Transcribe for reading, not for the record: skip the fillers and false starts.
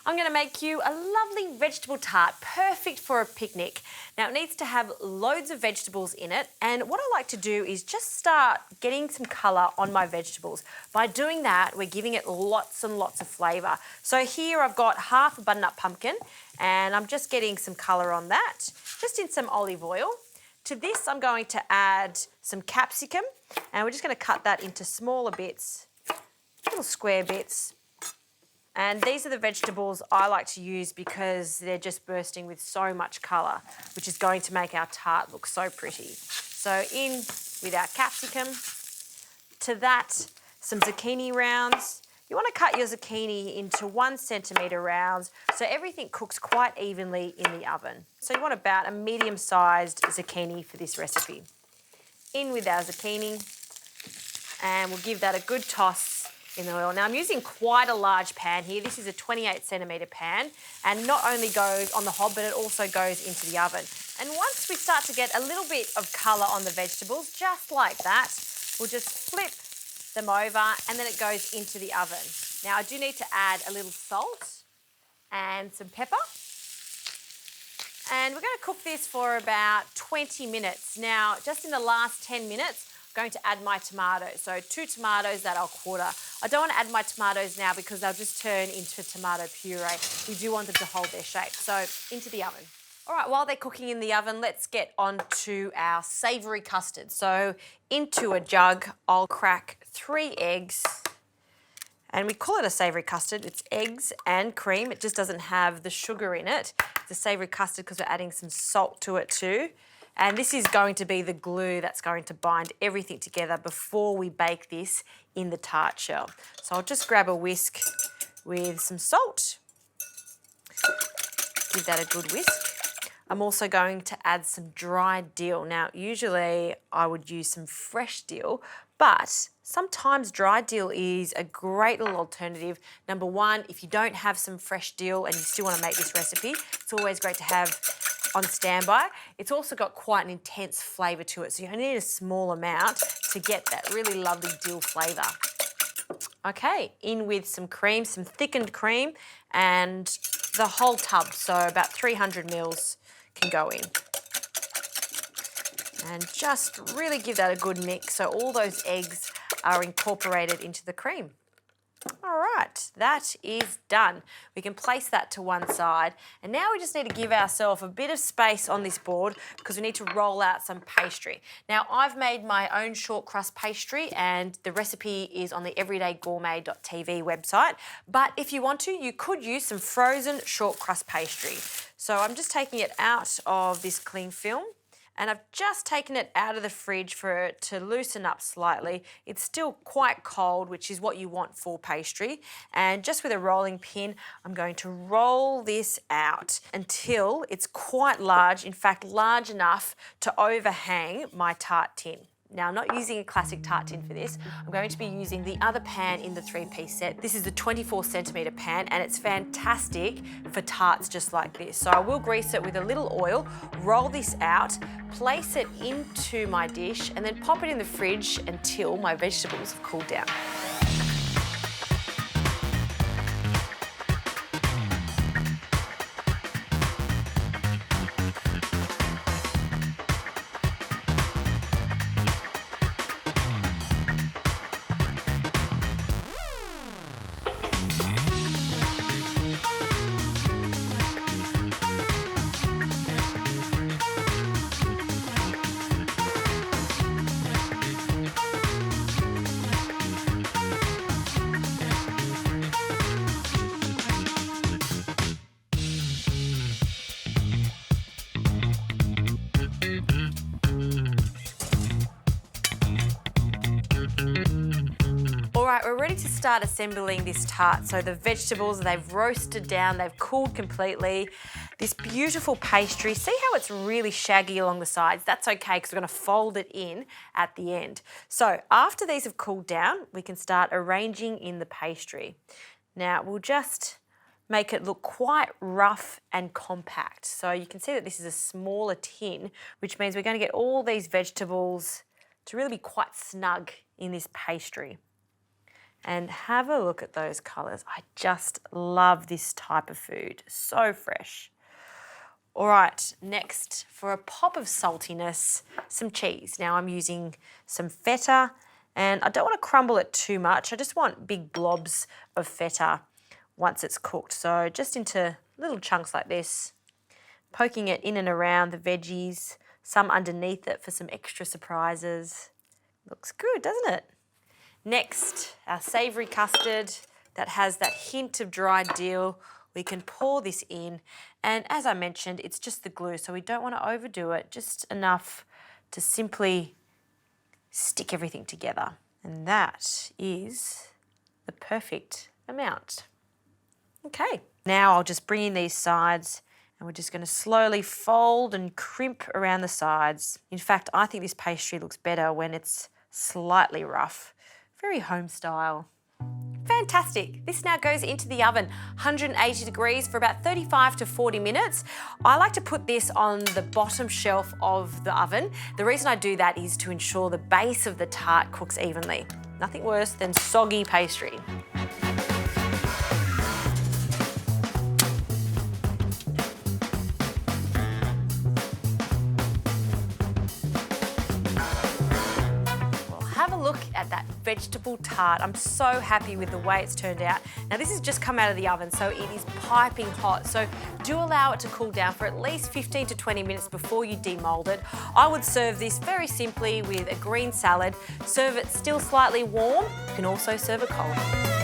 I'm going to make you a lovely vegetable tart, perfect for a picnic. Now it needs to have loads of vegetables in it, and what I like to do is just start getting some colour on my vegetables. By doing that, we're giving it lots and lots of flavour. So here I've got half a butternut pumpkin, and I'm just getting some colour on that, just in some olive oil. To this I'm going to add some capsicum, and we're just going to cut that into smaller bits, little square bits. And these are the vegetables I like to use because they're just bursting with so much colour, which is going to make our tart look so pretty. So in with our capsicum. To that, some zucchini rounds. You want to cut your zucchini into 1 centimetre rounds so everything cooks quite evenly in the oven. So you want about a medium-sized zucchini for this recipe. In with our zucchini, and we'll give that a good toss in the oil. Now I'm using quite a large pan here. This is a 28 centimetre pan, and not only goes on the hob, but it also goes into the oven. And once we start to get a little bit of colour on the vegetables, just like that, we'll just flip them over and then it goes into the oven. Now I do need to add a little salt and some pepper. And we're going to cook this for about 20 minutes. Now, just in the last 10 minutes, I'm going to add my tomatoes. So 2 tomatoes that I'll quarter. I don't want to add my tomatoes now because they'll just turn into tomato puree. We do want them to hold their shape. So into the oven. All right, while they're cooking in the oven, let's get on to our savoury custard. So into a jug, I'll crack 3 eggs. And we call it a savoury custard. It's eggs and cream. It just doesn't have the sugar in it. It's a savoury custard because we're adding some salt to it too. And this is going to be the glue that's going to bind everything together before we bake this in the tart shell. So I'll just grab a whisk with some salt. Give that a good whisk. I'm also going to add some dried dill. Now, usually I would use some fresh dill, but sometimes dried dill is a great little alternative. Number one, if you don't have some fresh dill and you still want to make this recipe, it's always great to have on standby. It's also got quite an intense flavour to it, so you only need a small amount to get that really lovely dill flavour. Okay, in with some cream, some thickened cream, and the whole tub, so about 300 mils can go in. And just really give that a good mix so all those eggs are incorporated into the cream. All right, that is done. We can place that to one side. And now we just need to give ourselves a bit of space on this board because we need to roll out some pastry. Now, I've made my own short crust pastry and the recipe is on the everydaygourmet.tv website. But if you want to, you could use some frozen short crust pastry. So I'm just taking it out of this cling film. And I've just taken it out of the fridge for it to loosen up slightly. It's still quite cold, which is what you want for pastry. And just with a rolling pin, I'm going to roll this out until it's quite large, in fact, large enough to overhang my tart tin. Now, I'm not using a classic tart tin for this. I'm going to be using the other pan in the 3-piece set. This is a 24 centimetre pan and it's fantastic for tarts just like this. So I will grease it with a little oil, roll this out, place it into my dish and then pop it in the fridge until my vegetables have cooled down. All right, we're ready to start assembling this tart. So the vegetables, they've roasted down, they've cooled completely. This beautiful pastry, see how it's really shaggy along the sides? That's okay because we're going to fold it in at the end. So after these have cooled down, we can start arranging in the pastry. Now we'll just make it look quite rough and compact. So you can see that this is a smaller tin, which means we're going to get all these vegetables to really be quite snug in this pastry. And have a look at those colours. I just love this type of food. So fresh. All right, next, for a pop of saltiness, some cheese. Now I'm using some feta, and I don't want to crumble it too much. I just want big blobs of feta once it's cooked. So just into little chunks like this, poking it in and around the veggies, some underneath it for some extra surprises. Looks good, doesn't it? Next, our savoury custard that has that hint of dried dill. We can pour this in, and as I mentioned, it's just the glue, so we don't want to overdo it, just enough to simply stick everything together. And that is the perfect amount. Okay, now I'll just bring in these sides, and we're just going to slowly fold and crimp around the sides. In fact, I think this pastry looks better when it's slightly rough. Very home style. Fantastic. This now goes into the oven, 180 degrees for about 35 to 40 minutes. I like to put this on the bottom shelf of the oven. The reason I do that is to ensure the base of the tart cooks evenly. Nothing worse than soggy pastry. Have a look at that vegetable tart. I'm so happy with the way it's turned out. Now this has just come out of the oven, so it is piping hot. So do allow it to cool down for at least 15 to 20 minutes before you demold it. I would serve this very simply with a green salad. Serve it still slightly warm. You can also serve it cold.